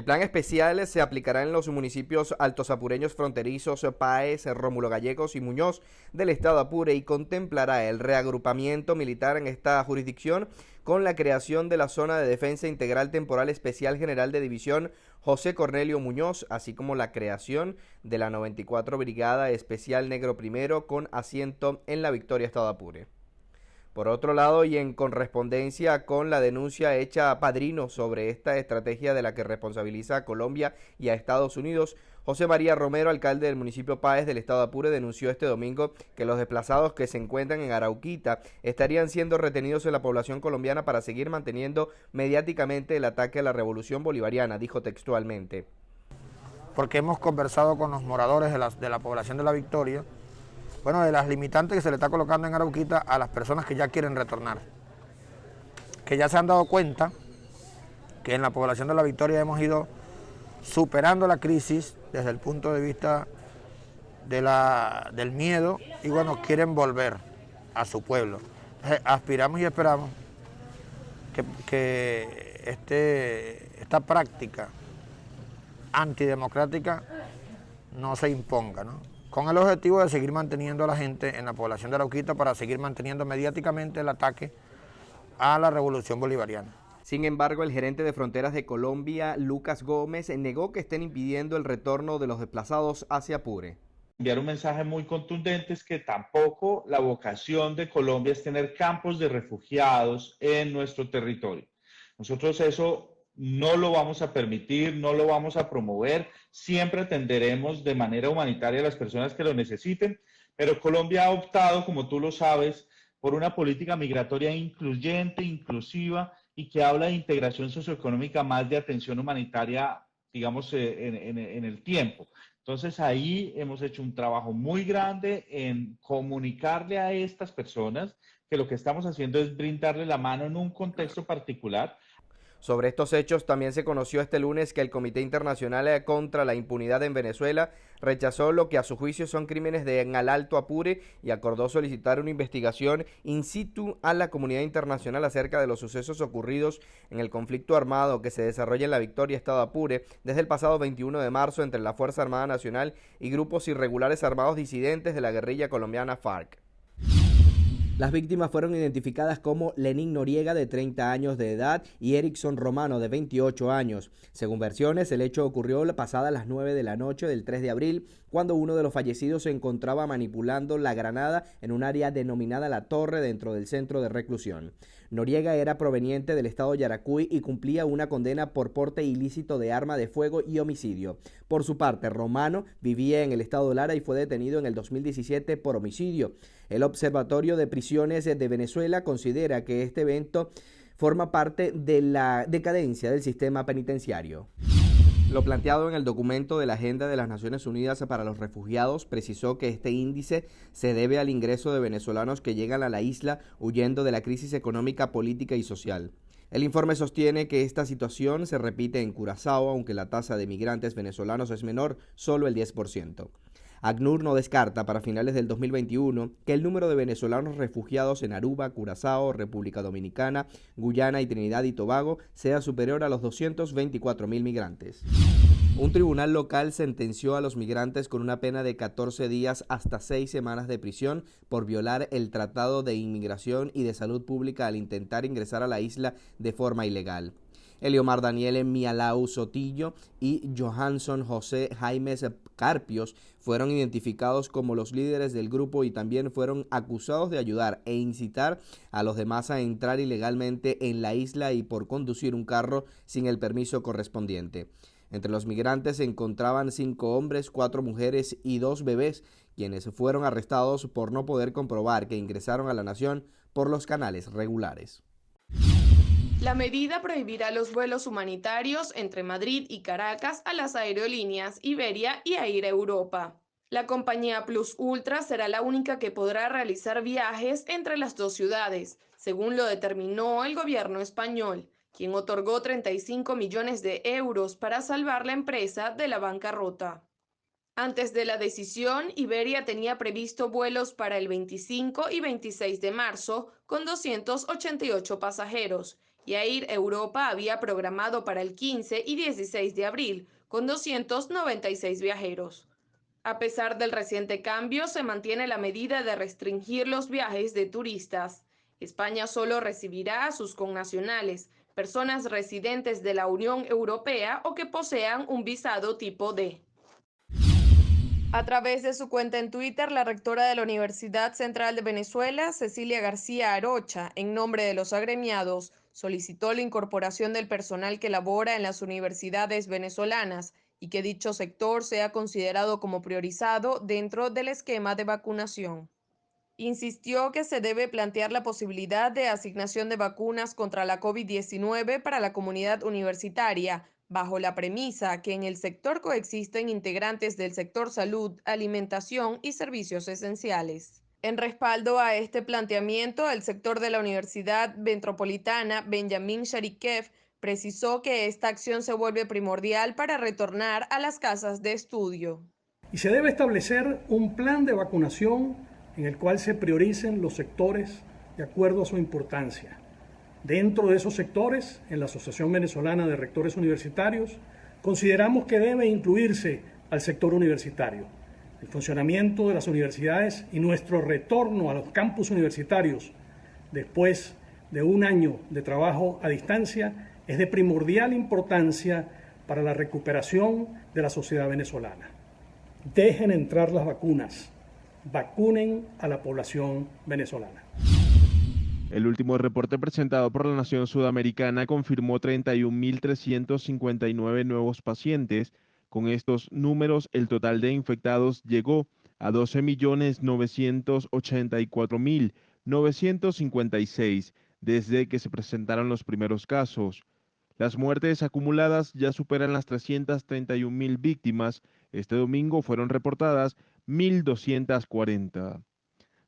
El plan especial se aplicará en los municipios altosapureños fronterizos Páez, Rómulo Gallegos y Muñoz del estado Apure y contemplará el reagrupamiento militar en esta jurisdicción con la creación de la Zona de Defensa Integral Temporal Especial General de División José Cornelio Muñoz, así como la creación de la 94 Brigada Especial Negro Primero con asiento en la Victoria, estado Apure. Por otro lado, y en correspondencia con la denuncia hecha a Padrino sobre esta estrategia de la que responsabiliza a Colombia y a Estados Unidos, José María Romero, alcalde del municipio Páez del estado Apure, denunció este domingo que los desplazados que se encuentran en Arauquita estarían siendo retenidos en la población colombiana para seguir manteniendo mediáticamente el ataque a la revolución bolivariana, dijo textualmente. Porque hemos conversado con los moradores de la población de La Victoria, bueno, de las limitantes que se le está colocando en Arauquita a las personas que ya quieren retornar, que ya se han dado cuenta que en la población de La Victoria hemos ido superando la crisis desde el punto de vista del miedo y bueno, quieren volver a su pueblo. Entonces, aspiramos y esperamos que esta práctica antidemocrática no se imponga, ¿no? Con el objetivo de seguir manteniendo a la gente en la población de Arauquita para seguir manteniendo mediáticamente el ataque a la revolución bolivariana. Sin embargo, el gerente de Fronteras de Colombia, Lucas Gómez, negó que estén impidiendo el retorno de los desplazados hacia Apure. Enviar un mensaje muy contundente es que tampoco la vocación de Colombia es tener campos de refugiados en nuestro territorio. Nosotros eso no lo vamos a permitir, no lo vamos a promover, siempre atenderemos de manera humanitaria a las personas que lo necesiten, pero Colombia ha optado, como tú lo sabes, por una política migratoria incluyente, inclusiva y que habla de integración socioeconómica más de atención humanitaria, digamos, en el tiempo. Entonces ahí hemos hecho un trabajo muy grande en comunicarle a estas personas que lo que estamos haciendo es brindarle la mano en un contexto particular. Sobre estos hechos también se conoció este lunes que el Comité Internacional contra la Impunidad en Venezuela rechazó lo que a su juicio son crímenes en el Alto Apure y acordó solicitar una investigación in situ a la comunidad internacional acerca de los sucesos ocurridos en el conflicto armado que se desarrolla en la Victoria, estado Apure, desde el pasado 21 de marzo entre la Fuerza Armada Nacional y grupos irregulares armados disidentes de la guerrilla colombiana FARC. Las víctimas fueron identificadas como Lenín Noriega, de 30 años de edad, y Erickson Romano, de 28 años. Según versiones, el hecho ocurrió pasadas las 9 de la noche del 3 de abril, cuando uno de los fallecidos se encontraba manipulando la granada en un área denominada La Torre dentro del centro de reclusión. Noriega era proveniente del estado Yaracuy y cumplía una condena por porte ilícito de arma de fuego y homicidio. Por su parte, Romano vivía en el estado Lara y fue detenido en el 2017 por homicidio. El Observatorio de Prisiones de Venezuela considera que este evento forma parte de la decadencia del sistema penitenciario. Lo planteado en el documento de la Agenda de las Naciones Unidas para los Refugiados precisó que este índice se debe al ingreso de venezolanos que llegan a la isla huyendo de la crisis económica, política y social. El informe sostiene que esta situación se repite en Curazao, aunque la tasa de migrantes venezolanos es menor, solo el 10%. ACNUR no descarta para finales del 2021 que el número de venezolanos refugiados en Aruba, Curazao, República Dominicana, Guyana y Trinidad y Tobago sea superior a los 224.000 migrantes. Un tribunal local sentenció a los migrantes con una pena de 14 días hasta 6 semanas de prisión por violar el Tratado de Inmigración y de Salud Pública al intentar ingresar a la isla de forma ilegal. Eliomar Daniel Mialau Sotillo y Johansson José Jaimes Carpios fueron identificados como los líderes del grupo y también fueron acusados de ayudar e incitar a los demás a entrar ilegalmente en la isla y por conducir un carro sin el permiso correspondiente. Entre los migrantes se encontraban 5 hombres, 4 mujeres y 2 bebés, quienes fueron arrestados por no poder comprobar que ingresaron a la nación por los canales regulares. La medida prohibirá los vuelos humanitarios entre Madrid y Caracas a las aerolíneas Iberia y Air Europa. La compañía Plus Ultra será la única que podrá realizar viajes entre las dos ciudades, según lo determinó el gobierno español, quien otorgó 35 millones de euros para salvar la empresa de la bancarrota. Antes de la decisión, Iberia tenía previsto vuelos para el 25 y 26 de marzo con 288 pasajeros, y Air Europa había programado para el 15 y 16 de abril, con 296 viajeros. A pesar del reciente cambio, se mantiene la medida de restringir los viajes de turistas. España solo recibirá a sus connacionales, personas residentes de la Unión Europea o que posean un visado tipo D. A través de su cuenta en Twitter, la rectora de la Universidad Central de Venezuela, Cecilia García Arocha, en nombre de los agremiados, solicitó la incorporación del personal que labora en las universidades venezolanas y que dicho sector sea considerado como priorizado dentro del esquema de vacunación. Insistió que se debe plantear la posibilidad de asignación de vacunas contra la COVID-19 para la comunidad universitaria, bajo la premisa que en el sector coexisten integrantes del sector salud, alimentación y servicios esenciales. En respaldo a este planteamiento, el sector de la Universidad Metropolitana Benjamín Sharikev precisó que esta acción se vuelve primordial para retornar a las casas de estudio. Y se debe establecer un plan de vacunación en el cual se prioricen los sectores de acuerdo a su importancia. Dentro de esos sectores, en la Asociación Venezolana de Rectores Universitarios, consideramos que debe incluirse al sector universitario. El funcionamiento de las universidades y nuestro retorno a los campus universitarios después de un año de trabajo a distancia es de primordial importancia para la recuperación de la sociedad venezolana. Dejen entrar las vacunas, vacunen a la población venezolana. El último reporte presentado por la Nación Sudamericana confirmó 31.359 nuevos pacientes. Con estos números, el total de infectados llegó a 12.984.956 desde que se presentaron los primeros casos. Las muertes acumuladas ya superan las 331.000 víctimas. Este domingo fueron reportadas 1.240.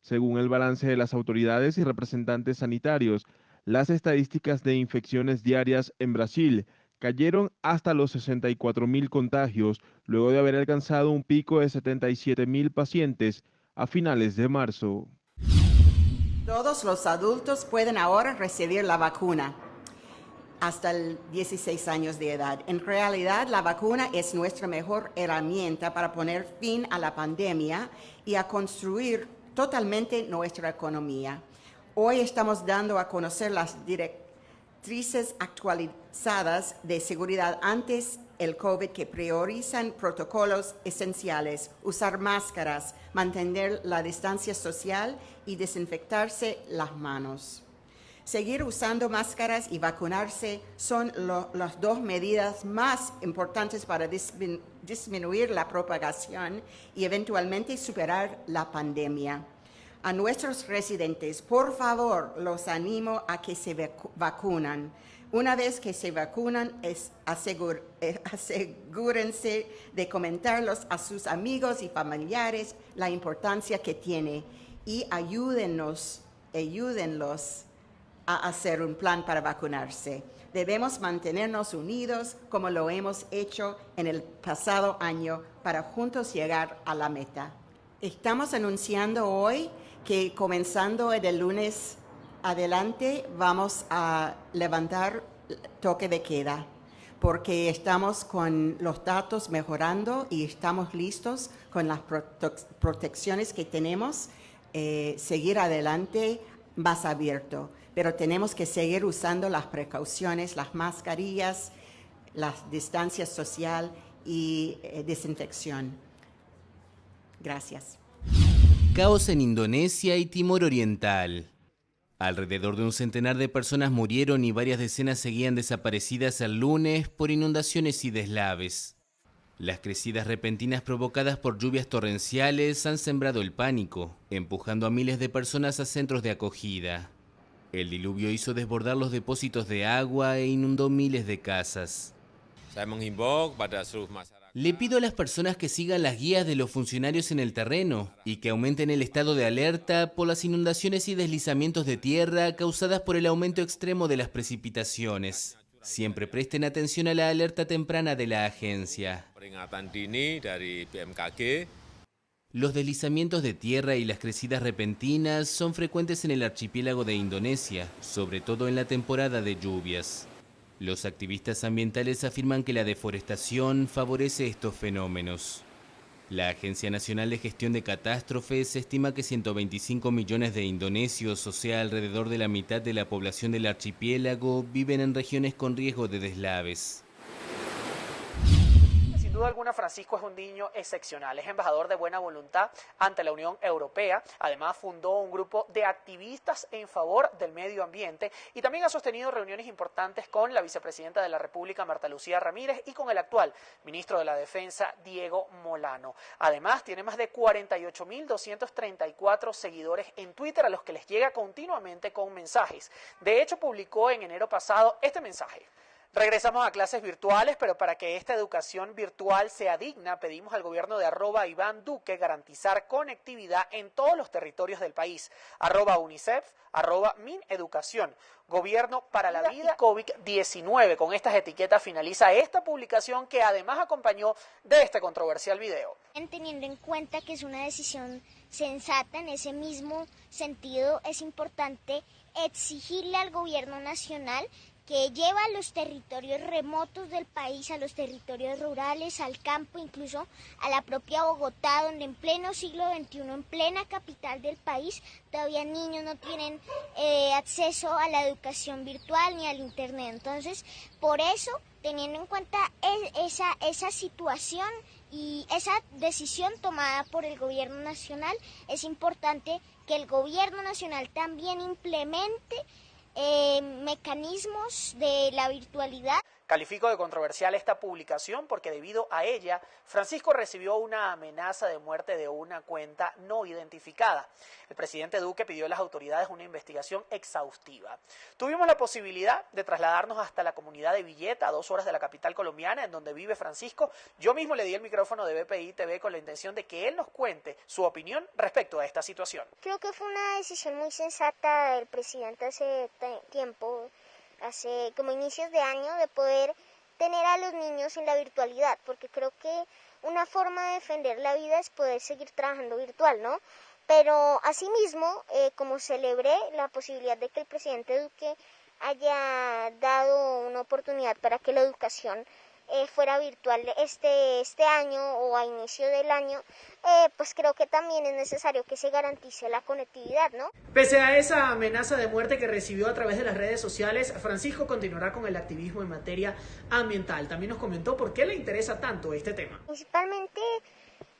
Según el balance de las autoridades y representantes sanitarios, las estadísticas de infecciones diarias en Brasil cayeron hasta los 64.000 contagios, luego de haber alcanzado un pico de 77.000 pacientes a finales de marzo. Todos los adultos pueden ahora recibir la vacuna hasta el 16 años de edad. En realidad, la vacuna es nuestra mejor herramienta para poner fin a la pandemia y a construir totalmente nuestra economía. Hoy estamos dando a conocer las directrices actualizadas de seguridad antes el COVID que priorizan protocolos esenciales, usar máscaras, mantener la distancia social y desinfectarse las manos. Seguir usando máscaras y vacunarse son las dos medidas más importantes para disminuir la propagación y eventualmente superar la pandemia. A nuestros residentes, por favor, los animo a que se vacunan. Una vez que se vacunan, asegúrense de comentarlos a sus amigos y familiares la importancia que tiene y ayúdenlos a hacer un plan para vacunarse. Debemos mantenernos unidos como lo hemos hecho en el pasado año para juntos llegar a la meta. Estamos anunciando hoy que comenzando el lunes adelante vamos a levantar toque de queda porque estamos con los datos mejorando y estamos listos con las protecciones que tenemos, seguir adelante más abierto. Pero tenemos que seguir usando las precauciones, las mascarillas, la distancia social y desinfección. Gracias. Caos en Indonesia y Timor Oriental. Alrededor de un centenar de personas murieron y varias decenas seguían desaparecidas el lunes por inundaciones y deslaves. Las crecidas repentinas provocadas por lluvias torrenciales han sembrado el pánico, empujando a miles de personas a centros de acogida. El diluvio hizo desbordar los depósitos de agua e inundó miles de casas. Le pido a las personas que sigan las guías de los funcionarios en el terreno y que aumenten el estado de alerta por las inundaciones y deslizamientos de tierra causadas por el aumento extremo de las precipitaciones. Siempre presten atención a la alerta temprana de la agencia. Los deslizamientos de tierra y las crecidas repentinas son frecuentes en el archipiélago de Indonesia, sobre todo en la temporada de lluvias. Los activistas ambientales afirman que la deforestación favorece estos fenómenos. La Agencia Nacional de Gestión de Catástrofes estima que 125 millones de indonesios, o sea, alrededor de la mitad de la población del archipiélago, viven en regiones con riesgo de deslaves. Sin duda alguna, Francisco es un niño excepcional, es embajador de buena voluntad ante la Unión Europea. Además, fundó un grupo de activistas en favor del medio ambiente y también ha sostenido reuniones importantes con la vicepresidenta de la República, Marta Lucía Ramírez, y con el actual ministro de la Defensa, Diego Molano. Además, tiene más de 48.234 seguidores en Twitter, a los que les llega continuamente con mensajes. De hecho, publicó en enero pasado este mensaje: regresamos a clases virtuales, pero para que esta educación virtual sea digna, pedimos al gobierno de @Iván Duque garantizar conectividad en todos los territorios del país. @UNICEF, @MinEducación, Gobierno para la Vida y COVID-19. Con estas etiquetas finaliza esta publicación, que además acompañó de este controversial video. Teniendo en cuenta que es una decisión sensata, en ese mismo sentido es importante exigirle al gobierno nacional, que lleva a los territorios remotos del país, a los territorios rurales, al campo, incluso a la propia Bogotá, donde en pleno siglo XXI, en plena capital del país, todavía niños no tienen acceso a la educación virtual ni al internet. Entonces, por eso, teniendo en cuenta esa situación y esa decisión tomada por el gobierno nacional, es importante que el gobierno nacional también implemente mecanismos de la virtualidad. Califico de controversial esta publicación porque debido a ella, Francisco recibió una amenaza de muerte de una cuenta no identificada. El presidente Duque pidió a las autoridades una investigación exhaustiva. Tuvimos la posibilidad de trasladarnos hasta la comunidad de Villeta, a 2 horas de la capital colombiana, en donde vive Francisco. Yo mismo le di el micrófono de BPI TV con la intención de que él nos cuente su opinión respecto a esta situación. Creo que fue una decisión muy sensata del presidente hace tiempo, hace como inicios de año, de poder tener a los niños en la virtualidad, porque creo que una forma de defender la vida es poder seguir trabajando virtual, ¿no? Pero asimismo, como celebré la posibilidad de que el presidente Duque haya dado una oportunidad para que la educación fuera virtual este año o a inicio del año, pues creo que también es necesario que se garantice la conectividad, ¿no? Pese a esa amenaza de muerte que recibió a través de las redes sociales, Francisco continuará con el activismo en materia ambiental. También nos comentó por qué le interesa tanto este tema. Principalmente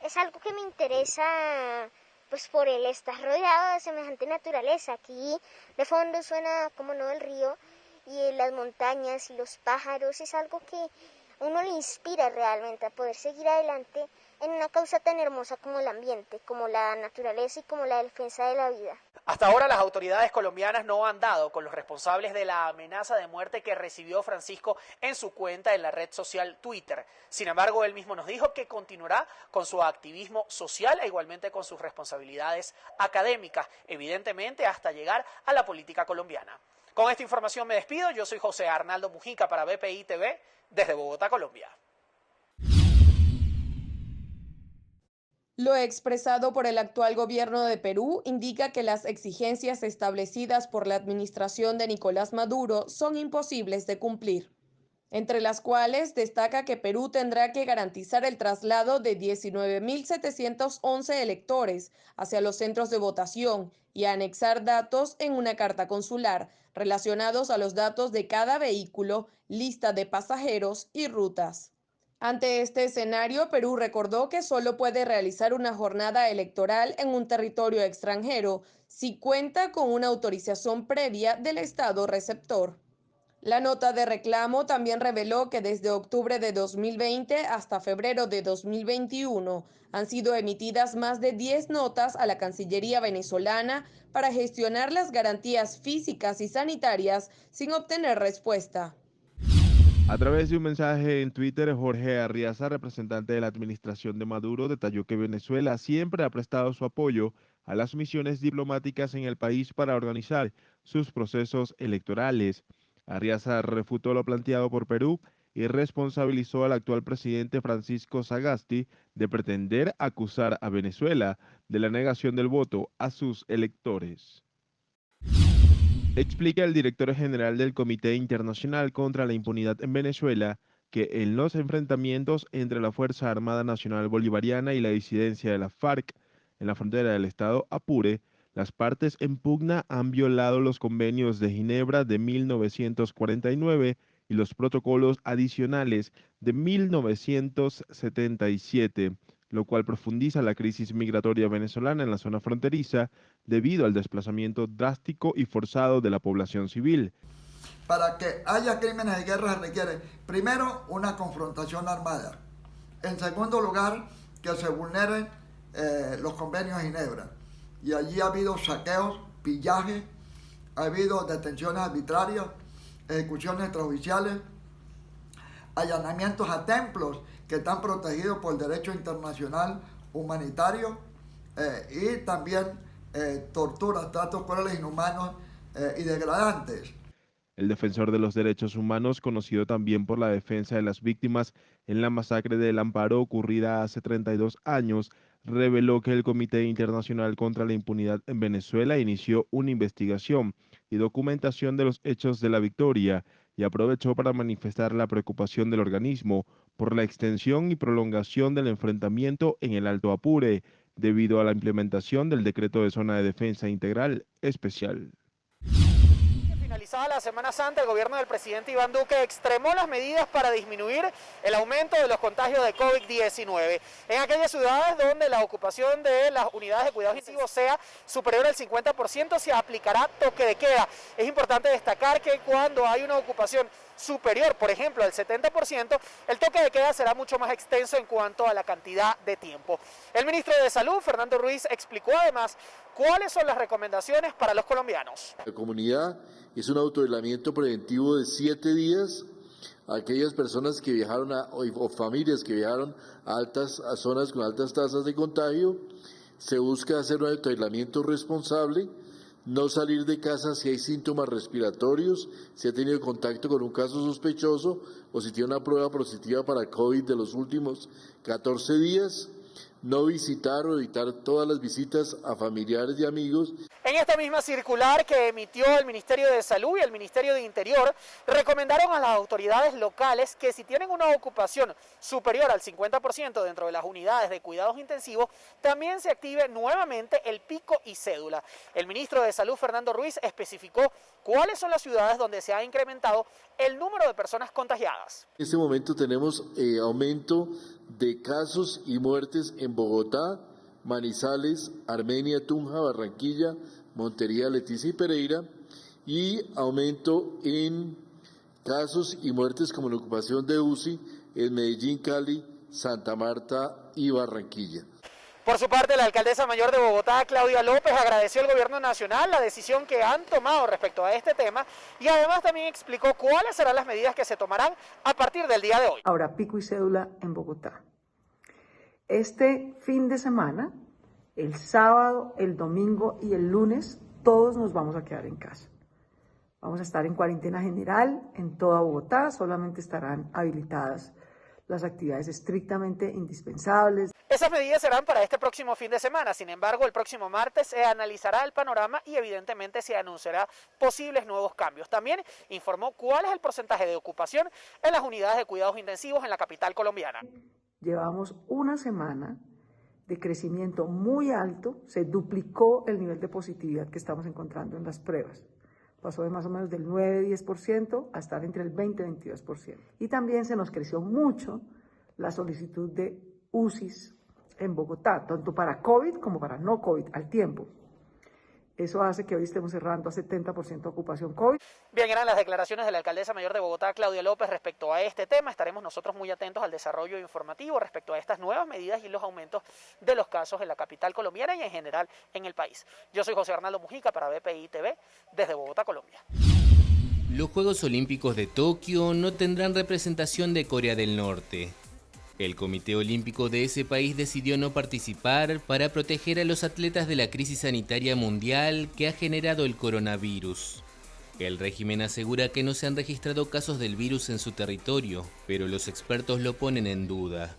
es algo que me interesa, pues por el estar rodeado de semejante naturaleza. Aquí de fondo suena, como no, el río y las montañas y los pájaros. Es algo que uno le inspira realmente a poder seguir adelante en una causa tan hermosa como el ambiente, como la naturaleza y como la defensa de la vida. Hasta ahora las autoridades colombianas no han dado con los responsables de la amenaza de muerte que recibió Francisco en su cuenta en la red social Twitter. Sin embargo, él mismo nos dijo que continuará con su activismo social e igualmente con sus responsabilidades académicas, evidentemente hasta llegar a la política colombiana. Con esta información me despido. Yo soy José Arnaldo Mujica para BPI TV desde Bogotá, Colombia. Lo expresado por el actual gobierno de Perú indica que las exigencias establecidas por la administración de Nicolás Maduro son imposibles de cumplir, entre las cuales destaca que Perú tendrá que garantizar el traslado de 19.711 electores hacia los centros de votación y anexar datos en una carta consular relacionados a los datos de cada vehículo, lista de pasajeros y rutas. Ante este escenario, Perú recordó que solo puede realizar una jornada electoral en un territorio extranjero si cuenta con una autorización previa del Estado receptor. La nota de reclamo también reveló que desde octubre de 2020 hasta febrero de 2021 han sido emitidas más de 10 notas a la Cancillería venezolana para gestionar las garantías físicas y sanitarias sin obtener respuesta. A través de un mensaje en Twitter, Jorge Arriaza, representante de la administración de Maduro, detalló que Venezuela siempre ha prestado su apoyo a las misiones diplomáticas en el país para organizar sus procesos electorales. Arriaza refutó lo planteado por Perú y responsabilizó al actual presidente Francisco Sagasti de pretender acusar a Venezuela de la negación del voto a sus electores. Explica el director general del Comité Internacional contra la Impunidad en Venezuela que en los enfrentamientos entre la Fuerza Armada Nacional Bolivariana y la disidencia de la FARC en la frontera del estado Apure, las partes en pugna han violado los convenios de Ginebra de 1949 y los protocolos adicionales de 1977, lo cual profundiza la crisis migratoria venezolana en la zona fronteriza debido al desplazamiento drástico y forzado de la población civil. Para que haya crímenes de guerra se requiere, primero, una confrontación armada. En segundo lugar, que se vulneren los convenios de Ginebra. Y allí ha habido saqueos, pillajes, ha habido detenciones arbitrarias, ejecuciones extrajudiciales, allanamientos a templos que están protegidos por el derecho internacional humanitario y también torturas, tratos crueles, inhumanos y degradantes. El defensor de los derechos humanos, conocido también por la defensa de las víctimas en la masacre del Amparo ocurrida hace 32 años, reveló que el Comité Internacional contra la Impunidad en Venezuela inició una investigación y documentación de los hechos de la Victoria y aprovechó para manifestar la preocupación del organismo por la extensión y prolongación del enfrentamiento en el Alto Apure, debido a la implementación del Decreto de Zona de Defensa Integral Especial. Finalizada la Semana Santa, el gobierno del presidente Iván Duque extremó las medidas para disminuir el aumento de los contagios de COVID-19. En aquellas ciudades donde la ocupación de las unidades de cuidados intensivos sea superior al 50%, se aplicará toque de queda. Es importante destacar que cuando hay una ocupación superior, por ejemplo, al 70%, el toque de queda será mucho más extenso en cuanto a la cantidad de tiempo. El ministro de Salud, Fernando Ruiz, explicó además cuáles son las recomendaciones para los colombianos. La comunidad es un autoaislamiento preventivo de 7 días. Aquellas personas que viajaron o familias que viajaron a zonas con altas tasas de contagio, se busca hacer un autoaislamiento responsable. No salir de casa si hay síntomas respiratorios, si ha tenido contacto con un caso sospechoso o si tiene una prueba positiva para COVID de los últimos 14 días. No visitar o evitar todas las visitas a familiares y amigos. En esta misma circular que emitió el Ministerio de Salud y el Ministerio de Interior, recomendaron a las autoridades locales que si tienen una ocupación superior al 50% dentro de las unidades de cuidados intensivos, también se active nuevamente el pico y cédula. El ministro de Salud, Fernando Ruiz, especificó cuáles son las ciudades donde se ha incrementado el número de personas contagiadas. En este momento tenemos aumento de casos y muertes en Bogotá, Manizales, Armenia, Tunja, Barranquilla, Montería, Leticia y Pereira, y aumento en casos y muertes como en ocupación de UCI en Medellín, Cali, Santa Marta y Barranquilla. Por su parte, la alcaldesa mayor de Bogotá, Claudia López, agradeció al gobierno nacional la decisión que han tomado respecto a este tema y además también explicó cuáles serán las medidas que se tomarán a partir del día de hoy. Ahora, pico y cédula en Bogotá. Este fin de semana, el sábado, el domingo y el lunes, todos nos vamos a quedar en casa. Vamos a estar en cuarentena general en toda Bogotá, solamente estarán habilitadas las actividades estrictamente indispensables. Esas medidas serán para este próximo fin de semana. Sin embargo, el próximo martes se analizará el panorama y evidentemente se anunciará posibles nuevos cambios. También informó cuál es el porcentaje de ocupación en las unidades de cuidados intensivos en la capital colombiana. Llevamos una semana de crecimiento muy alto, se duplicó el nivel de positividad que estamos encontrando en las pruebas. Pasó de más o menos del 9-10% a estar entre el 20-22%. Y también se nos creció mucho la solicitud de UCIs en Bogotá, tanto para COVID como para no COVID, al tiempo. Eso hace que hoy estemos cerrando a 70% ocupación COVID. Bien, eran las declaraciones de la alcaldesa mayor de Bogotá, Claudia López, respecto a este tema. Estaremos nosotros muy atentos al desarrollo informativo respecto a estas nuevas medidas y los aumentos de los casos en la capital colombiana y en general en el país. Yo soy José Arnaldo Mujica para BPI TV desde Bogotá, Colombia. Los Juegos Olímpicos de Tokio no tendrán representación de Corea del Norte. El Comité Olímpico de ese país decidió no participar para proteger a los atletas de la crisis sanitaria mundial que ha generado el coronavirus. El régimen asegura que no se han registrado casos del virus en su territorio, pero los expertos lo ponen en duda.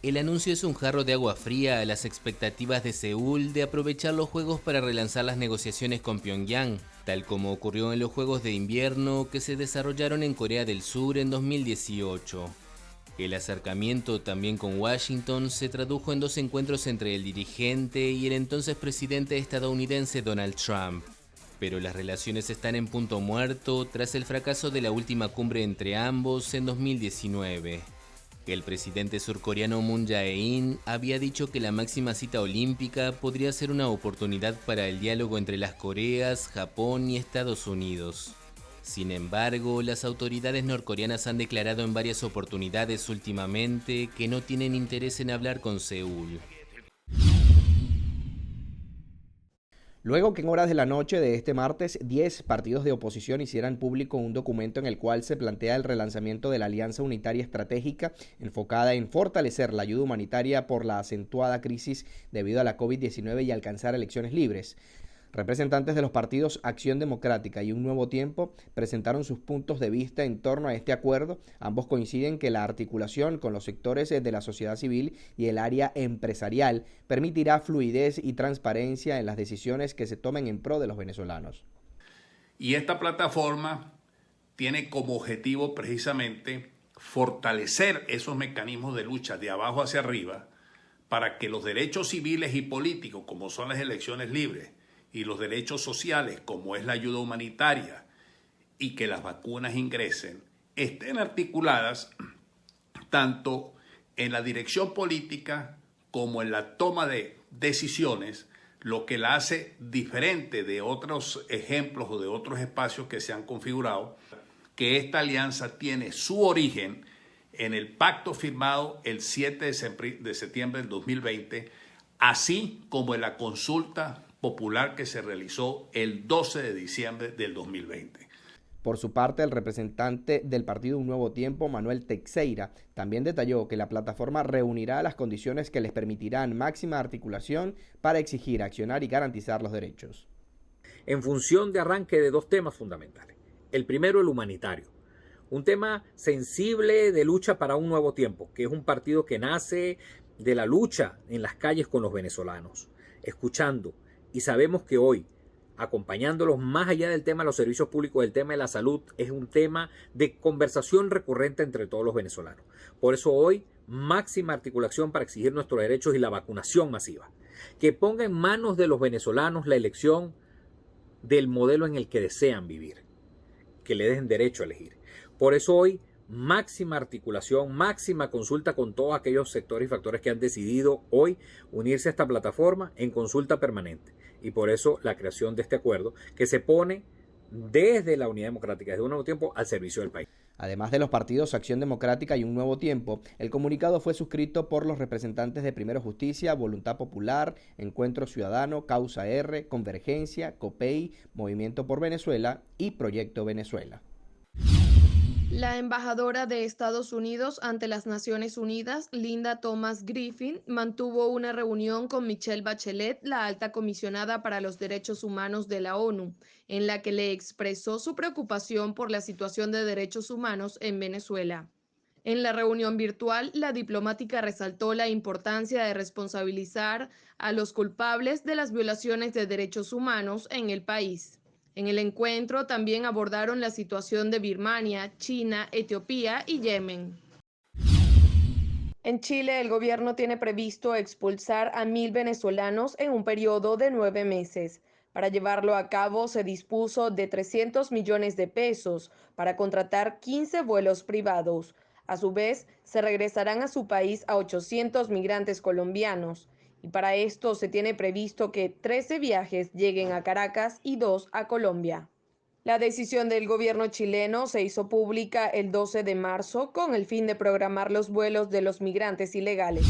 El anuncio es un jarro de agua fría a las expectativas de Seúl de aprovechar los Juegos para relanzar las negociaciones con Pyongyang, tal como ocurrió en los Juegos de Invierno que se desarrollaron en Corea del Sur en 2018. El acercamiento también con Washington se tradujo en 2 encuentros entre el dirigente y el entonces presidente estadounidense Donald Trump. Pero las relaciones están en punto muerto tras el fracaso de la última cumbre entre ambos en 2019. El presidente surcoreano Moon Jae-in había dicho que la máxima cita olímpica podría ser una oportunidad para el diálogo entre las Coreas, Japón y Estados Unidos. Sin embargo, las autoridades norcoreanas han declarado en varias oportunidades últimamente que no tienen interés en hablar con Seúl. Luego que en horas de la noche de este martes 10 partidos de oposición hicieran público un documento en el cual se plantea el relanzamiento de la Alianza Unitaria Estratégica enfocada en fortalecer la ayuda humanitaria por la acentuada crisis debido a la COVID-19 y alcanzar elecciones libres. Representantes de los partidos Acción Democrática y Un Nuevo Tiempo presentaron sus puntos de vista en torno a este acuerdo. Ambos coinciden que la articulación con los sectores de la sociedad civil y el área empresarial permitirá fluidez y transparencia en las decisiones que se tomen en pro de los venezolanos. Y esta plataforma tiene como objetivo precisamente fortalecer esos mecanismos de lucha de abajo hacia arriba para que los derechos civiles y políticos, como son las elecciones libres, y los derechos sociales, como es la ayuda humanitaria, y que las vacunas ingresen, estén articuladas tanto en la dirección política como en la toma de decisiones, lo que la hace diferente de otros ejemplos o de otros espacios que se han configurado, que esta alianza tiene su origen en el pacto firmado el 7 de septiembre del 2020, así como en la consulta popular que se realizó el 12 de diciembre del 2020. Por su parte, el representante del partido Un Nuevo Tiempo, Manuel Teixeira, también detalló que la plataforma reunirá las condiciones que les permitirán máxima articulación para exigir, accionar y garantizar los derechos. En función de arranque de 2 temas fundamentales. El primero, el humanitario. Un tema sensible de lucha para Un Nuevo Tiempo, que es un partido que nace de la lucha en las calles con los venezolanos, escuchando. Y sabemos que hoy, acompañándolos más allá del tema de los servicios públicos, el tema de la salud, es un tema de conversación recurrente entre todos los venezolanos. Por eso hoy, máxima articulación para exigir nuestros derechos y la vacunación masiva. Que ponga en manos de los venezolanos la elección del modelo en el que desean vivir. Que le den derecho a elegir. Por eso hoy, máxima articulación, máxima consulta con todos aquellos sectores y factores que han decidido hoy unirse a esta plataforma en consulta permanente. Y por eso la creación de este acuerdo que se pone desde la Unidad Democrática, desde Un Nuevo Tiempo, al servicio del país. Además de los partidos Acción Democrática y Un Nuevo Tiempo, el comunicado fue suscrito por los representantes de Primero Justicia, Voluntad Popular, Encuentro Ciudadano, Causa R, Convergencia, COPEI, Movimiento por Venezuela y Proyecto Venezuela. La embajadora de Estados Unidos ante las Naciones Unidas, Linda Thomas-Greenfield, mantuvo una reunión con Michelle Bachelet, la alta comisionada para los derechos humanos de la ONU, en la que le expresó su preocupación por la situación de derechos humanos en Venezuela. En la reunión virtual, la diplomática resaltó la importancia de responsabilizar a los culpables de las violaciones de derechos humanos en el país. En el encuentro también abordaron la situación de Birmania, China, Etiopía y Yemen. En Chile, el gobierno tiene previsto expulsar a 1.000 venezolanos en un periodo de 9 meses. Para llevarlo a cabo, se dispuso de 300 millones de pesos para contratar 15 vuelos privados. A su vez, se regresarán a su país a 800 migrantes colombianos. Y para esto se tiene previsto que 13 viajes lleguen a Caracas y 2 a Colombia. La decisión del gobierno chileno se hizo pública el 12 de marzo con el fin de programar los vuelos de los migrantes ilegales.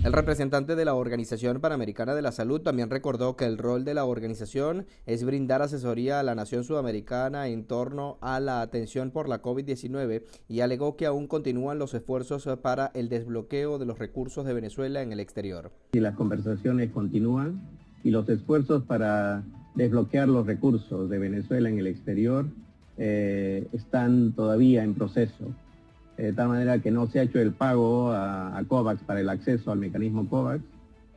El representante de la Organización Panamericana de la Salud también recordó que el rol de la organización es brindar asesoría a la nación sudamericana en torno a la atención por la COVID-19 y alegó que aún continúan los esfuerzos para el desbloqueo de los recursos de Venezuela en el exterior. Y las conversaciones continúan y los esfuerzos para desbloquear los recursos de Venezuela en el exterior están todavía en proceso, de tal manera que no se ha hecho el pago a COVAX para el acceso al mecanismo COVAX,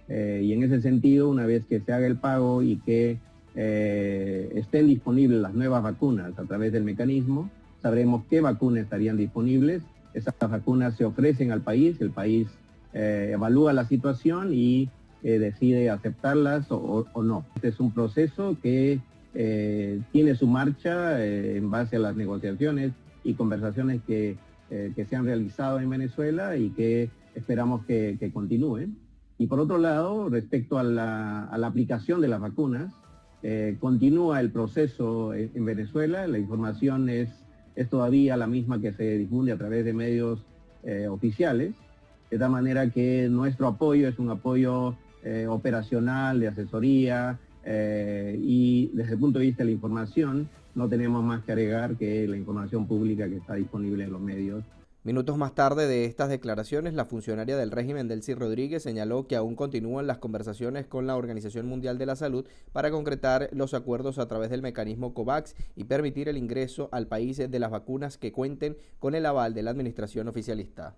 y en ese sentido, una vez que se haga el pago y que estén disponibles las nuevas vacunas a través del mecanismo, sabremos qué vacunas estarían disponibles. Esas vacunas se ofrecen al país, el país evalúa la situación y decide aceptarlas o no. Este es un proceso que tiene su marcha en base a las negociaciones y conversaciones que se han realizado en Venezuela y que esperamos que continúen. Y por otro lado, respecto a la aplicación de las vacunas, continúa el proceso en Venezuela. La información es todavía la misma que se difunde a través de medios oficiales, de tal manera que nuestro apoyo es un apoyo operacional, de asesoría, y desde el punto de vista de la información no tenemos más que agregar que la información pública que está disponible en los medios. Minutos más tarde de estas declaraciones, la funcionaria del régimen Delcy Rodríguez señaló que aún continúan las conversaciones con la Organización Mundial de la Salud para concretar los acuerdos a través del mecanismo COVAX y permitir el ingreso al país de las vacunas que cuenten con el aval de la administración oficialista.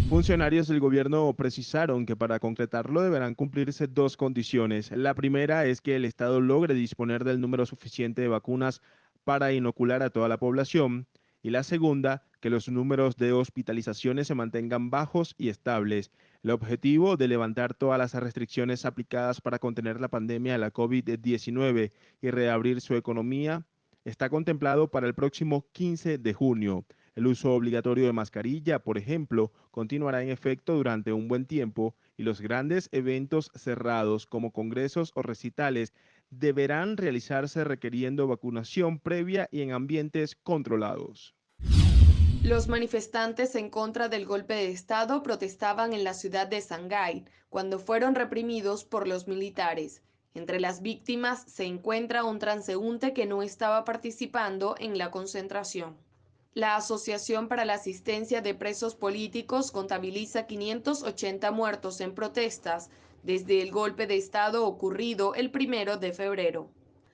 Funcionarios del gobierno precisaron que para concretarlo deberán cumplirse dos condiciones. La primera es que el Estado logre disponer del número suficiente de vacunas para inocular a toda la población. Y la segunda, que los números de hospitalizaciones se mantengan bajos y estables. El objetivo de levantar todas las restricciones aplicadas para contener la pandemia de la COVID-19 y reabrir su economía está contemplado para el próximo 15 de junio. El uso obligatorio de mascarilla, por ejemplo, continuará en efecto durante un buen tiempo y los grandes eventos cerrados como congresos o recitales deberán realizarse requiriendo vacunación previa y en ambientes controlados. Los manifestantes en contra del golpe de Estado protestaban en la ciudad de Shanghái cuando fueron reprimidos por los militares. Entre las víctimas se encuentra un transeúnte que no estaba participando en la concentración. La Asociación para la Asistencia de Presos Políticos contabiliza 580 muertos en protestas desde el golpe de Estado ocurrido el 1 de febrero.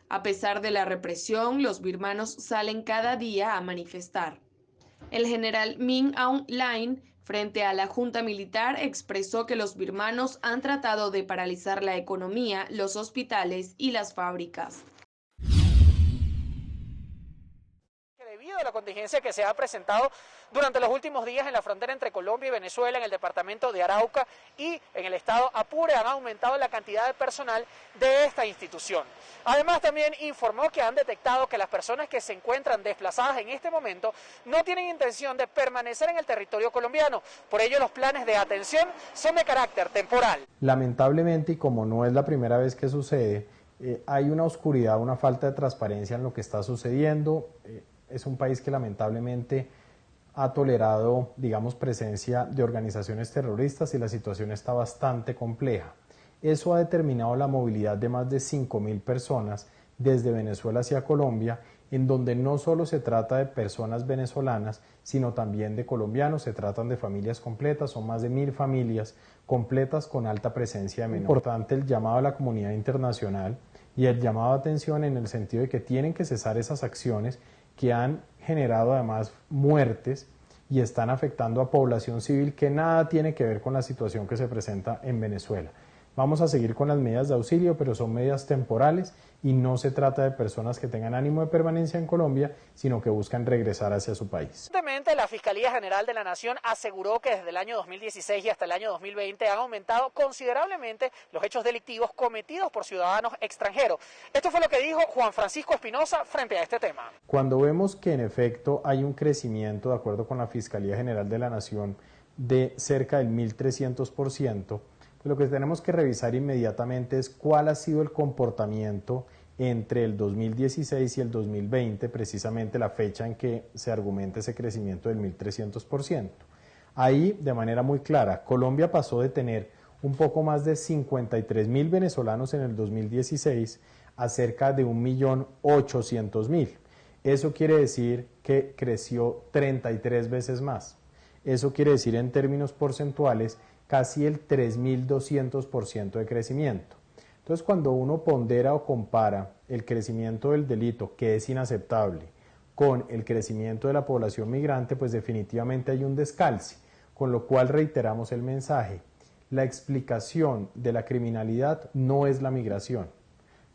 A pesar de la represión, los birmanos salen cada día a manifestar. El general Min Aung Hlaing, frente a la junta militar, expresó que los birmanos han tratado de paralizar la economía, los hospitales y las fábricas. Debido a la contingencia que se ha presentado durante los últimos días en la frontera entre Colombia y Venezuela, en el departamento de Arauca y en el estado Apure, han aumentado la cantidad de personal de esta institución. Además, también informó que han detectado que las personas que se encuentran desplazadas en este momento no tienen intención de permanecer en el territorio colombiano. Por ello, los planes de atención son de carácter temporal. Lamentablemente, y como no es la primera vez que sucede, hay una oscuridad, una falta de transparencia en lo que está sucediendo. Es un país que lamentablemente ha tolerado, digamos, presencia de organizaciones terroristas y la situación está bastante compleja. Eso ha determinado la movilidad de más de 5.000 personas desde Venezuela hacia Colombia, en donde no solo se trata de personas venezolanas, sino también de colombianos. Se tratan de familias completas, son más de 1.000 familias completas con alta presencia de menores. Es importante el llamado a la comunidad internacional y el llamado a atención en el sentido de que tienen que cesar esas acciones que han generado además muertes y están afectando a población civil que nada tiene que ver con la situación que se presenta en Venezuela. Vamos a seguir con las medidas de auxilio, pero son medidas temporales y no se trata de personas que tengan ánimo de permanencia en Colombia, sino que buscan regresar hacia su país. Recientemente, la Fiscalía General de la Nación aseguró que desde el año 2016 y hasta el año 2020 han aumentado considerablemente los hechos delictivos cometidos por ciudadanos extranjeros. Esto fue lo que dijo Juan Francisco Espinosa frente a este tema. Cuando vemos que en efecto hay un crecimiento, de acuerdo con la Fiscalía General de la Nación, de cerca del 1.300%, lo que tenemos que revisar inmediatamente es cuál ha sido el comportamiento entre el 2016 y el 2020, precisamente la fecha en que se argumenta ese crecimiento del 1.300%. Ahí, de manera muy clara, Colombia pasó de tener un poco más de 53.000 venezolanos en el 2016 a cerca de 1.800.000. Eso quiere decir que creció 33 veces más. Eso quiere decir en términos porcentuales casi el 3.200% de crecimiento. Entonces, cuando uno pondera o compara el crecimiento del delito, que es inaceptable, con el crecimiento de la población migrante, pues definitivamente hay un descalce, con lo cual reiteramos el mensaje. La explicación de la criminalidad no es la migración.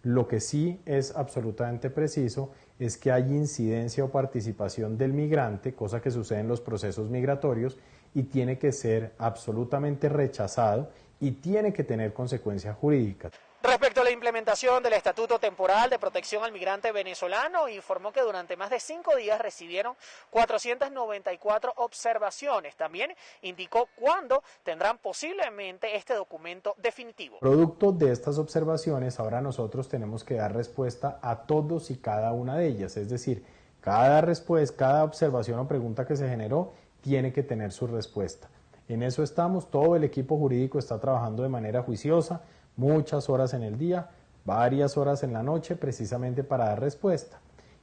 Lo que sí es absolutamente preciso es que hay incidencia o participación del migrante, cosa que sucede en los procesos migratorios, y tiene que ser absolutamente rechazado y tiene que tener consecuencias jurídicas. Respecto a la implementación del Estatuto Temporal de Protección al Migrante Venezolano, informó que durante más de 5 días recibieron 494 observaciones. También indicó cuándo tendrán posiblemente este documento definitivo. Producto de estas observaciones, ahora nosotros tenemos que dar respuesta a todos y cada una de ellas, es decir, cada observación o pregunta que se generó tiene que tener su respuesta. En eso estamos, todo el equipo jurídico está trabajando de manera juiciosa, muchas horas en el día, varias horas en la noche, precisamente para dar respuesta.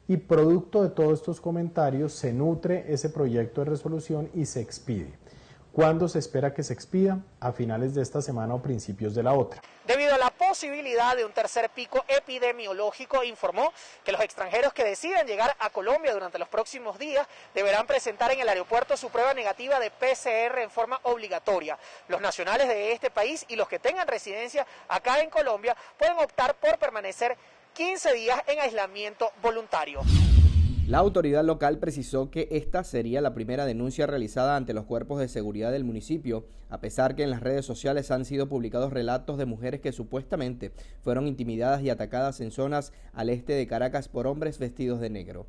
Y producto de todos estos comentarios se nutre ese proyecto de resolución y se expide. ¿Cuándo se espera que se expida? A finales de esta semana o principios de la otra. Debido a la posibilidad de un tercer pico epidemiológico, informó que los extranjeros que decidan llegar a Colombia durante los próximos días deberán presentar en el aeropuerto su prueba negativa de PCR en forma obligatoria. Los nacionales de este país y los que tengan residencia acá en Colombia pueden optar por permanecer 15 días en aislamiento voluntario. La autoridad local precisó que esta sería la primera denuncia realizada ante los cuerpos de seguridad del municipio, a pesar que en las redes sociales han sido publicados relatos de mujeres que supuestamente fueron intimidadas y atacadas en zonas al este de Caracas por hombres vestidos de negro.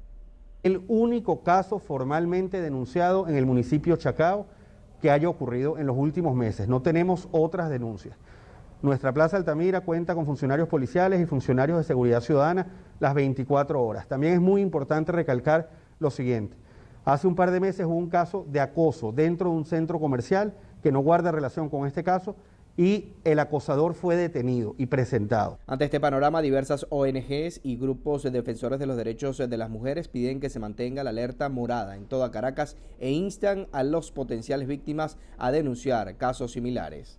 El único caso formalmente denunciado en el municipio Chacao que haya ocurrido en los últimos meses. No tenemos otras denuncias. Nuestra Plaza Altamira cuenta con funcionarios policiales y funcionarios de seguridad ciudadana las 24 horas. También es muy importante recalcar lo siguiente. Hace un par de meses hubo un caso de acoso dentro de un centro comercial que no guarda relación con este caso y el acosador fue detenido y presentado. Ante este panorama, diversas ONGs y grupos de defensores de los derechos de las mujeres piden que se mantenga la alerta morada en toda Caracas e instan a los potenciales víctimas a denunciar casos similares.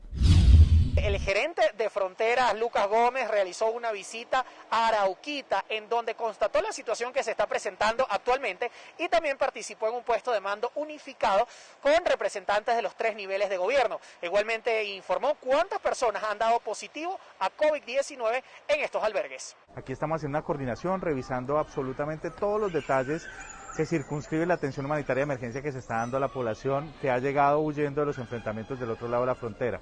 El gerente de Fronteras, Lucas Gómez, realizó una visita a Arauquita, en donde constató la situación que se está presentando actualmente y también participó en un puesto de mando unificado con representantes de los 3 niveles de gobierno. Igualmente informó cuántas personas han dado positivo a COVID-19 en estos albergues. Aquí estamos haciendo una coordinación, revisando absolutamente todos los detalles que circunscriben la atención humanitaria de emergencia que se está dando a la población que ha llegado huyendo de los enfrentamientos del otro lado de la frontera.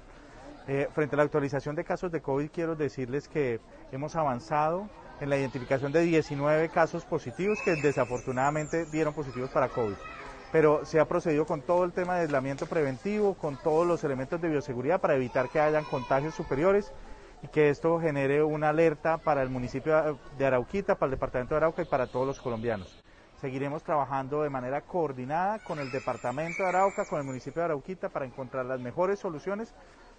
Frente a la actualización de casos de COVID, quiero decirles que hemos avanzado en la identificación de 19 casos positivos que desafortunadamente dieron positivos para COVID. Pero se ha procedido con todo el tema de aislamiento preventivo, con todos los elementos de bioseguridad para evitar que hayan contagios superiores y que esto genere una alerta para el municipio de Arauquita, para el departamento de Arauca y para todos los colombianos. Seguiremos trabajando de manera coordinada con el departamento de Arauca, con el municipio de Arauquita para encontrar las mejores soluciones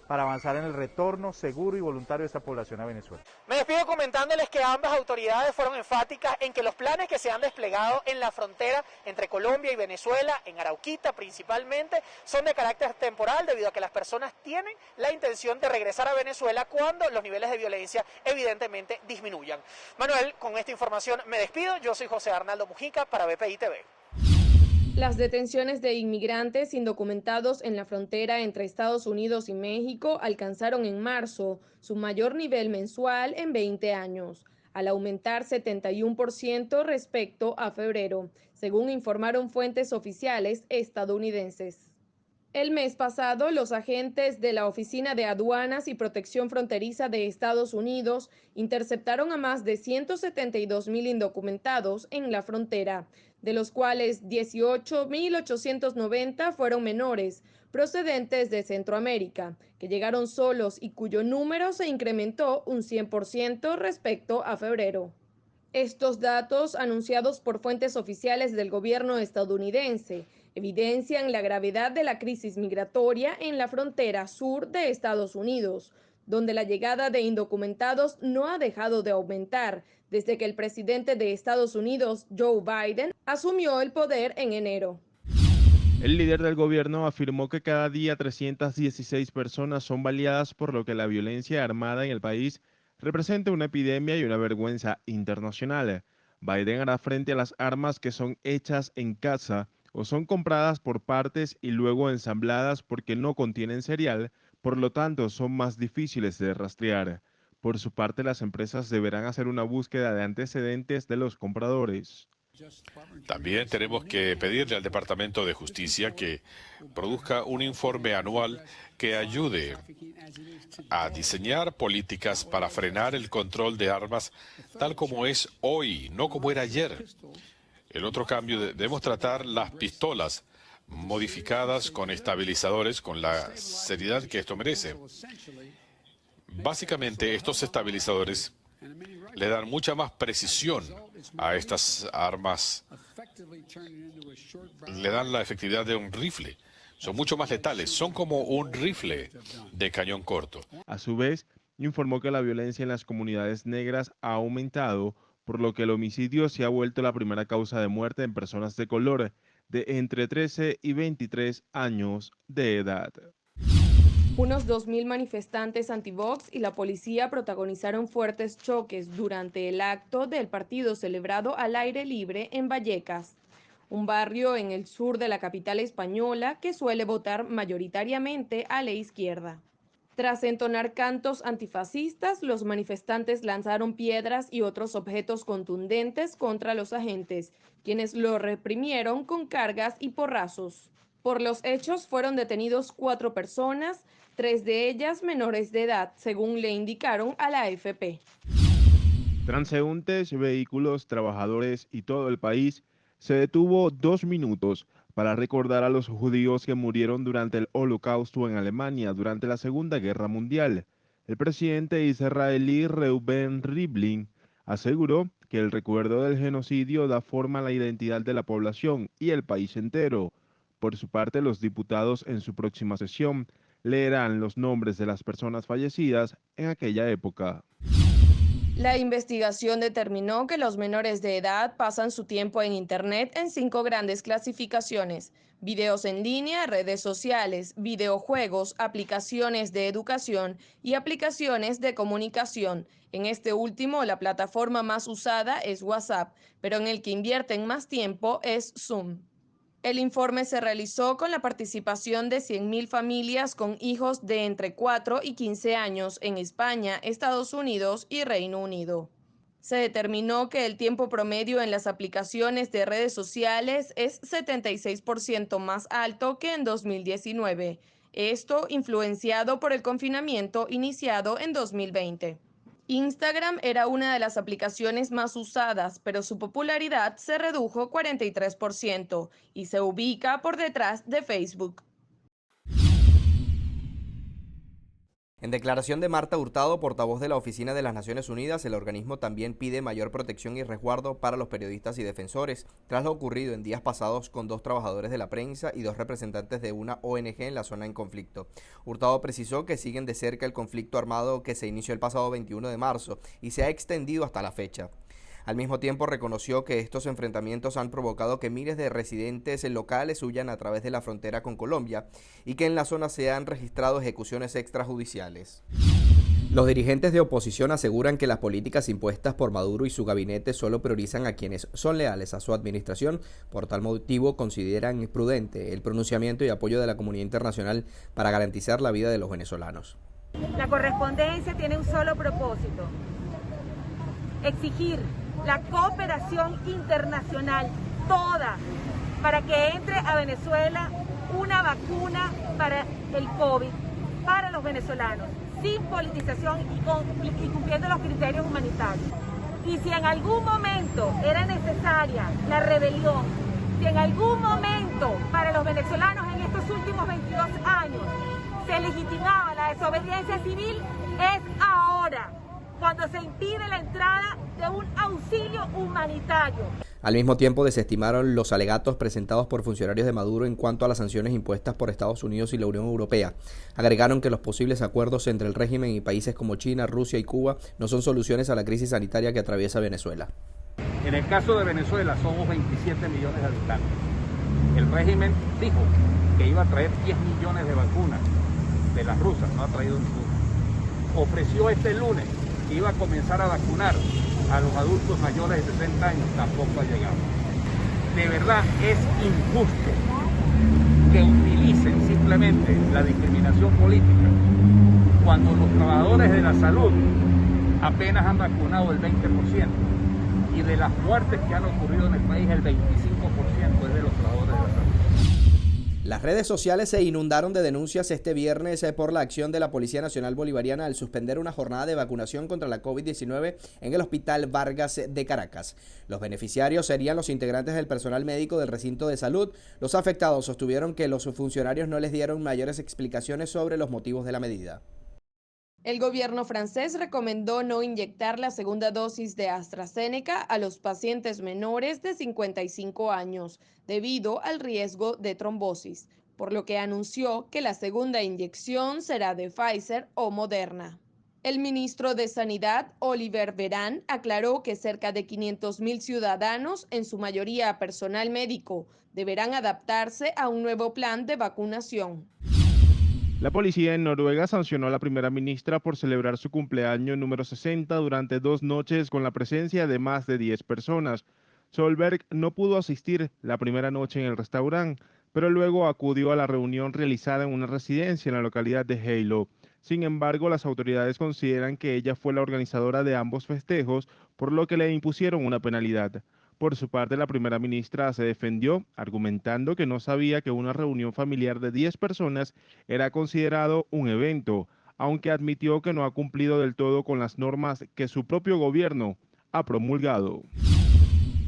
para avanzar en el retorno seguro y voluntario de esta población a Venezuela. Me despido comentándoles que ambas autoridades fueron enfáticas en que los planes que se han desplegado en la frontera entre Colombia y Venezuela, en Arauquita principalmente, son de carácter temporal debido a que las personas tienen la intención de regresar a Venezuela cuando los niveles de violencia evidentemente disminuyan. Manuel, con esta información me despido. Yo soy José Arnaldo Mujica para BPI TV. Las detenciones de inmigrantes indocumentados en la frontera entre Estados Unidos y México alcanzaron en marzo su mayor nivel mensual en 20 años, al aumentar 71% respecto a febrero, según informaron fuentes oficiales estadounidenses. El mes pasado, los agentes de la Oficina de Aduanas y Protección Fronteriza de Estados Unidos interceptaron a más de 172,000 indocumentados en la frontera, de los cuales 18,890 fueron menores, procedentes de Centroamérica, que llegaron solos y cuyo número se incrementó un 100% respecto a febrero. Estos datos, anunciados por fuentes oficiales del gobierno estadounidense, evidencian la gravedad de la crisis migratoria en la frontera sur de Estados Unidos, donde la llegada de indocumentados no ha dejado de aumentar desde que el presidente de Estados Unidos, Joe Biden, asumió el poder en enero. El líder del gobierno afirmó que cada día 316 personas son baleadas, por lo que la violencia armada en el país representa una epidemia y una vergüenza internacional. Biden hará frente a las armas que son hechas en casa o son compradas por partes y luego ensambladas porque no contienen cereal, por lo tanto son más difíciles de rastrear. Por su parte, las empresas deberán hacer una búsqueda de antecedentes de los compradores. También tenemos que pedirle al Departamento de Justicia que produzca un informe anual que ayude a diseñar políticas para frenar el control de armas tal como es hoy, no como era ayer. El otro cambio, debemos tratar las pistolas modificadas con estabilizadores con la seriedad que esto merece. Básicamente, estos estabilizadores le dan mucha más precisión a estas armas, le dan la efectividad de un rifle. Son mucho más letales, son como un rifle de cañón corto. A su vez, informó que la violencia en las comunidades negras ha aumentado, por lo que el homicidio se ha vuelto la primera causa de muerte en personas de color de entre 13 y 23 años de edad. Unos 2.000 manifestantes anti-Vox y la policía protagonizaron fuertes choques durante el acto del partido celebrado al aire libre en Vallecas, un barrio en el sur de la capital española que suele votar mayoritariamente a la izquierda. Tras entonar cantos antifascistas, los manifestantes lanzaron piedras y otros objetos contundentes contra los agentes, quienes lo reprimieron con cargas y porrazos. Por los hechos fueron detenidos 4 personas, 3 de ellas menores de edad, según le indicaron a la AFP. Transeúntes, vehículos, trabajadores y todo el país se detuvo 2 minutos para recordar a los judíos que murieron durante el Holocausto en Alemania durante la Segunda Guerra Mundial. El presidente israelí Reuven Rivlin aseguró que el recuerdo del genocidio da forma a la identidad de la población y el país entero. Por su parte, los diputados en su próxima sesión leerán los nombres de las personas fallecidas en aquella época. La investigación determinó que los menores de edad pasan su tiempo en Internet en 5 grandes clasificaciones: videos en línea, redes sociales, videojuegos, aplicaciones de educación y aplicaciones de comunicación. En este último, la plataforma más usada es WhatsApp, pero en el que invierten más tiempo es Zoom. El informe se realizó con la participación de 100.000 familias con hijos de entre 4 y 15 años en España, Estados Unidos y Reino Unido. Se determinó que el tiempo promedio en las aplicaciones de redes sociales es 76% más alto que en 2019. Esto influenciado por el confinamiento iniciado en 2020. Instagram era una de las aplicaciones más usadas, pero su popularidad se redujo 43% y se ubica por detrás de Facebook. En declaración de Marta Hurtado, portavoz de la Oficina de las Naciones Unidas, el organismo también pide mayor protección y resguardo para los periodistas y defensores, tras lo ocurrido en días pasados con 2 trabajadores de la prensa y 2 representantes de una ONG en la zona en conflicto. Hurtado precisó que siguen de cerca el conflicto armado que se inició el pasado 21 de marzo y se ha extendido hasta la fecha. Al mismo tiempo reconoció que estos enfrentamientos han provocado que miles de residentes locales huyan a través de la frontera con Colombia y que en la zona se han registrado ejecuciones extrajudiciales. Los dirigentes de oposición aseguran que las políticas impuestas por Maduro y su gabinete solo priorizan a quienes son leales a su administración. Por tal motivo consideran prudente el pronunciamiento y apoyo de la comunidad internacional para garantizar la vida de los venezolanos. La correspondencia tiene un solo propósito: exigir la cooperación internacional toda para que entre a Venezuela una vacuna para el COVID para los venezolanos, sin politización y cumpliendo los criterios humanitarios. Y si en algún momento era necesaria la rebelión, si en algún momento para los venezolanos en estos últimos 22 años se legitimaba la desobediencia civil, es ahora, cuando se impide la entrada de un auxilio humanitario. Al mismo tiempo desestimaron los alegatos presentados por funcionarios de Maduro en cuanto a las sanciones impuestas por Estados Unidos y la Unión Europea. Agregaron que los posibles acuerdos entre el régimen y países como China, Rusia y Cuba no son soluciones a la crisis sanitaria que atraviesa Venezuela. En el caso de Venezuela somos 27 millones de habitantes. El régimen dijo que iba a traer 10 millones de vacunas de las rusas, no ha traído ninguna. Ofreció este lunes que iba a comenzar a vacunar a los adultos mayores de 60 años tampoco ha llegado. De verdad es injusto que utilicen simplemente la discriminación política cuando los trabajadores de la salud apenas han vacunado el 20% y de las muertes que han ocurrido en el país el 25% es de los trabajadores de la salud. Las redes sociales se inundaron de denuncias este viernes por la acción de la Policía Nacional Bolivariana al suspender una jornada de vacunación contra la COVID-19 en el Hospital Vargas de Caracas. Los beneficiarios serían los integrantes del personal médico del recinto de salud. Los afectados sostuvieron que los funcionarios no les dieron mayores explicaciones sobre los motivos de la medida. El gobierno francés recomendó no inyectar la segunda dosis de AstraZeneca a los pacientes menores de 55 años debido al riesgo de trombosis, por lo que anunció que la segunda inyección será de Pfizer o Moderna. El ministro de Sanidad, Oliver Véran, aclaró que cerca de 500.000 ciudadanos, en su mayoría personal médico, deberán adaptarse a un nuevo plan de vacunación. La policía en Noruega sancionó a la primera ministra por celebrar su cumpleaños número 60 durante 2 noches con la presencia de más de 10 personas. Solberg no pudo asistir la primera noche en el restaurante, pero luego acudió a la reunión realizada en una residencia en la localidad de Halo. Sin embargo, las autoridades consideran que ella fue la organizadora de ambos festejos, por lo que le impusieron una penalidad. Por su parte, la primera ministra se defendió, argumentando que no sabía que una reunión familiar de 10 personas era considerado un evento, aunque admitió que no ha cumplido del todo con las normas que su propio gobierno ha promulgado.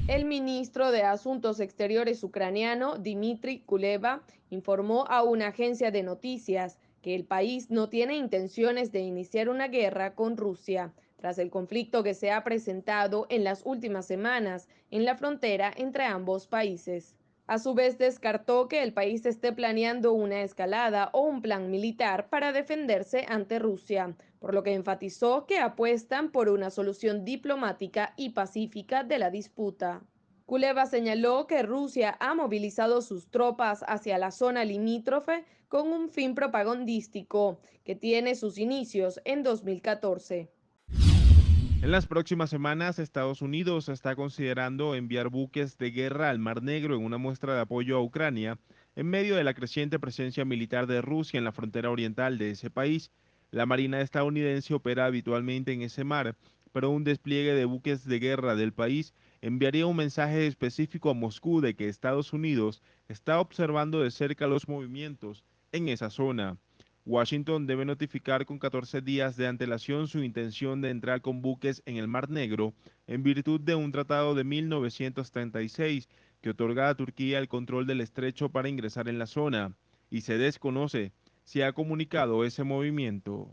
El ministro de Asuntos Exteriores ucraniano, Dmitry Kuleba, informó a una agencia de noticias que el país no tiene intenciones de iniciar una guerra con Rusia, tras el conflicto que se ha presentado en las últimas semanas en la frontera entre ambos países. A su vez, descartó que el país esté planeando una escalada o un plan militar para defenderse ante Rusia, por lo que enfatizó que apuestan por una solución diplomática y pacífica de la disputa. Kuleba señaló que Rusia ha movilizado sus tropas hacia la zona limítrofe con un fin propagandístico que tiene sus inicios en 2014. En las próximas semanas, Estados Unidos está considerando enviar buques de guerra al Mar Negro en una muestra de apoyo a Ucrania, en medio de la creciente presencia militar de Rusia en la frontera oriental de ese país. La Marina estadounidense opera habitualmente en ese mar, pero un despliegue de buques de guerra del país enviaría un mensaje específico a Moscú de que Estados Unidos está observando de cerca los movimientos en esa zona. Washington debe notificar con 14 días de antelación su intención de entrar con buques en el Mar Negro en virtud de un tratado de 1936 que otorga a Turquía el control del estrecho para ingresar en la zona, y se desconoce si ha comunicado ese movimiento.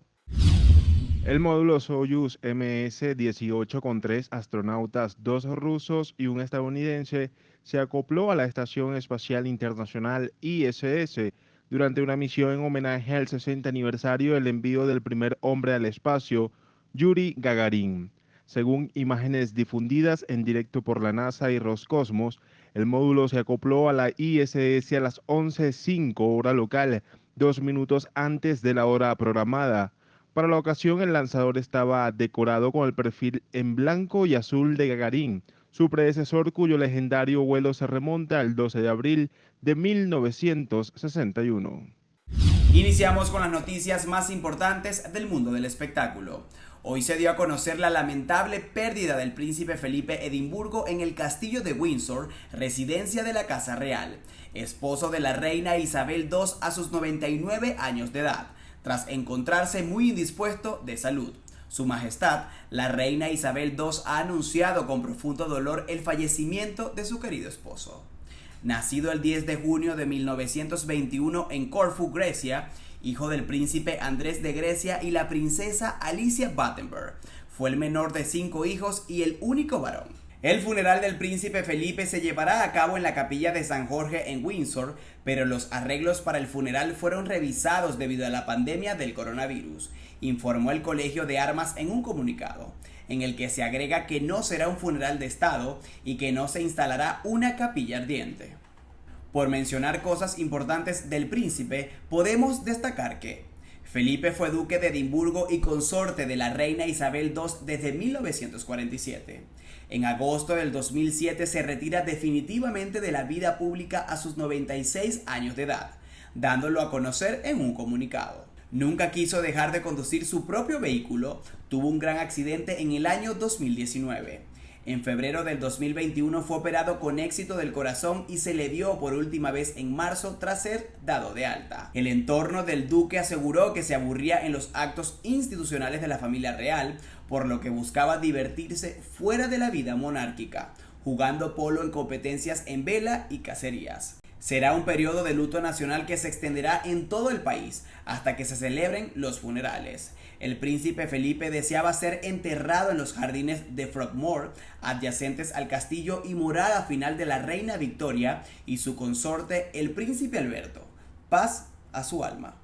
El módulo Soyuz MS-18 con 3 astronautas, 2 rusos y un estadounidense, se acopló a la Estación Espacial Internacional ISS durante una misión en homenaje al 60 aniversario del envío del primer hombre al espacio, Yuri Gagarin. Según imágenes difundidas en directo por la NASA y Roscosmos, el módulo se acopló a la ISS a las 11:05 hora local, 2 minutos antes de la hora programada. Para la ocasión, el lanzador estaba decorado con el perfil en blanco y azul de Gagarin, su predecesor, cuyo legendario vuelo se remonta al 12 de abril de 1961. Iniciamos con las noticias más importantes del mundo del espectáculo. Hoy se dio a conocer la lamentable pérdida del príncipe Felipe Edimburgo en el castillo de Windsor, residencia de la Casa Real, esposo de la reina Isabel II a sus 99 años de edad, tras encontrarse muy indispuesto de salud. Su Majestad, la reina Isabel II, ha anunciado con profundo dolor el fallecimiento de su querido esposo. Nacido el 10 de junio de 1921 en Corfú, Grecia, hijo del príncipe Andrés de Grecia y la princesa Alicia Battenberg, fue el menor de 5 hijos y el único varón. El funeral del príncipe Felipe se llevará a cabo en la capilla de San Jorge en Windsor, pero los arreglos para el funeral fueron revisados debido a la pandemia del coronavirus, informó el Colegio de Armas en un comunicado, en el que se agrega que no será un funeral de Estado y que no se instalará una capilla ardiente. Por mencionar cosas importantes del príncipe, podemos destacar que Felipe fue duque de Edimburgo y consorte de la reina Isabel II desde 1947. En agosto del 2007 se retira definitivamente de la vida pública a sus 96 años de edad, dándolo a conocer en un comunicado. Nunca quiso dejar de conducir su propio vehículo, tuvo un gran accidente en el año 2019. En febrero del 2021 fue operado con éxito del corazón y se le vio por última vez en marzo tras ser dado de alta. El entorno del duque aseguró que se aburría en los actos institucionales de la familia real, por lo que buscaba divertirse fuera de la vida monárquica, jugando polo en competencias en vela y cacerías. Será un periodo de luto nacional que se extenderá en todo el país hasta que se celebren los funerales. El príncipe Felipe deseaba ser enterrado en los jardines de Frogmore, adyacentes al castillo y morada final de la reina Victoria y su consorte, el príncipe Alberto. Paz a su alma.